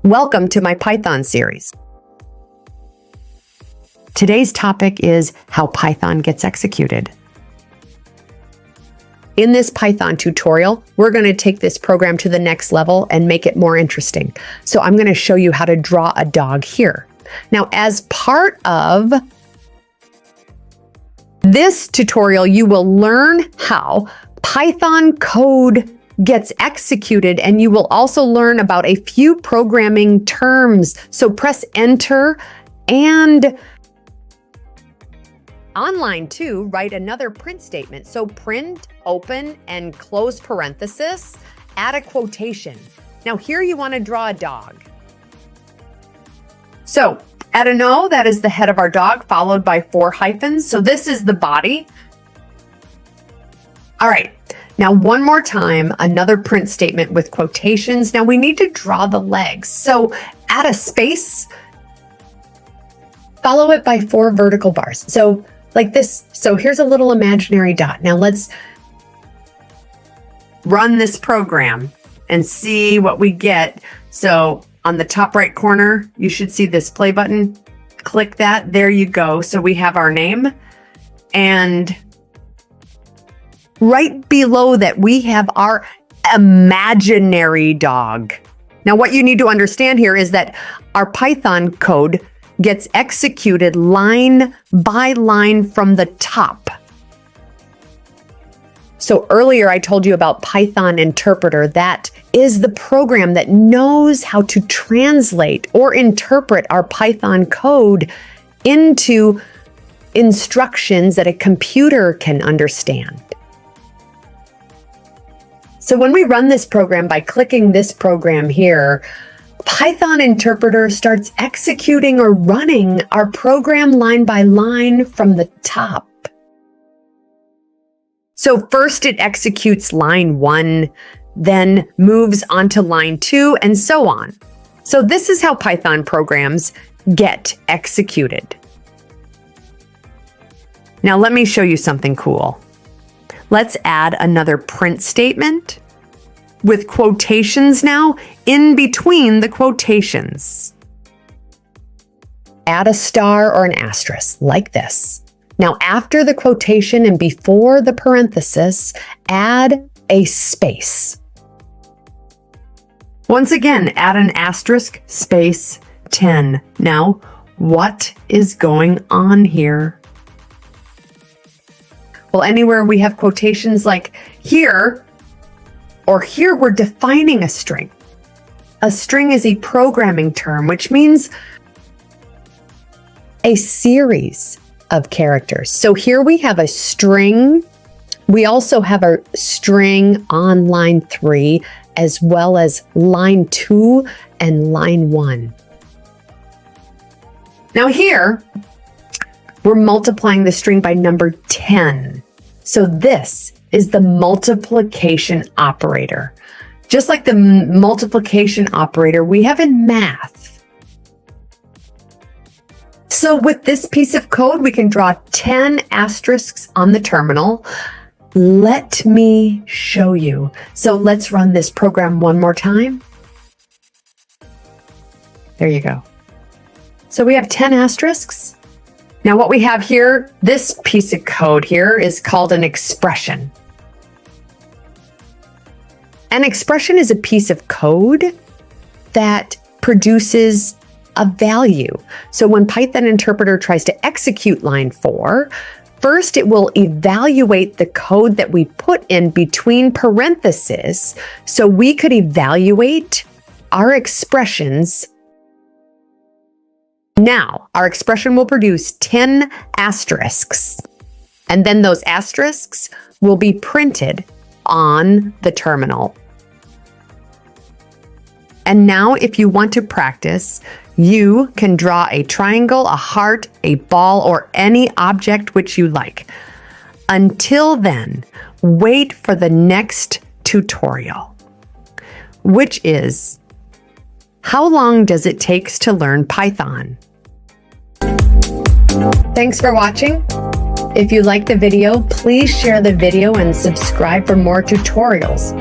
Welcome to my Python series. Today's topic is how Python gets executed. In this Python tutorial, we're going to take this program to the next level and make it more interesting. So I'm going to show you how to draw a dog here. Now, as part of this tutorial, you will learn how Python code gets executed, and you will also learn about a few programming terms. So press enter, and on line 2, write another print statement. So print, open, and close parenthesis, add a quotation. Now here you want to draw a dog. So add an O, that is the head of our dog, followed by 4 hyphens. So this is the body. All right. Now, one more time, another print statement with quotations. Now we need to draw the legs. So add a space, follow it by 4 vertical bars. So like this. So here's a little imaginary dot. Now let's run this program and see what we get. So on the top right corner, you should see this play button. Click that. There you go. So we have our name, and right below that, we have our imaginary dog. Now, what you need to understand here is that our Python code gets executed line by line from the top. So earlier I told you about Python interpreter. That is the program that knows how to translate or interpret our Python code into instructions that a computer can understand. So when we run this program by clicking this program here, Python interpreter starts executing or running our program line by line from the top. So first it executes line 1, then moves on to line 2, and so on. So this is how Python programs get executed. Now let me show you something cool. Let's add another print statement with quotations now in between the quotations. Add a star or an asterisk like this. Now, after the quotation and before the parenthesis, add a space. Once again, add an asterisk, space, 10. Now, what is going on here? Well, anywhere we have quotations like here or here, we're defining a string. A string is a programming term, which means a series of characters. So here we have a string. We also have a string on line 3, as well as line 2 and line 1. Now here, we're multiplying the string by number 10. So this is the multiplication operator. Just like the multiplication operator we have in math. So with this piece of code, we can draw 10 asterisks on the terminal. Let me show you. So let's run this program one more time. There you go. So we have 10 asterisks. Now what we have here, this piece of code here is called an expression. An expression is a piece of code that produces a value. So when Python interpreter tries to execute line 4, first it will evaluate the code that we put in between parentheses, so we could evaluate our expressions. Now, our expression will produce 10 asterisks, and then those asterisks will be printed on the terminal. And now, if you want to practice, you can draw a triangle, a heart, a ball, or any object which you like. Until then, wait for the next tutorial, which is, how long does it take to learn Python? Thanks for watching. If you liked the video, please share the video and subscribe for more tutorials.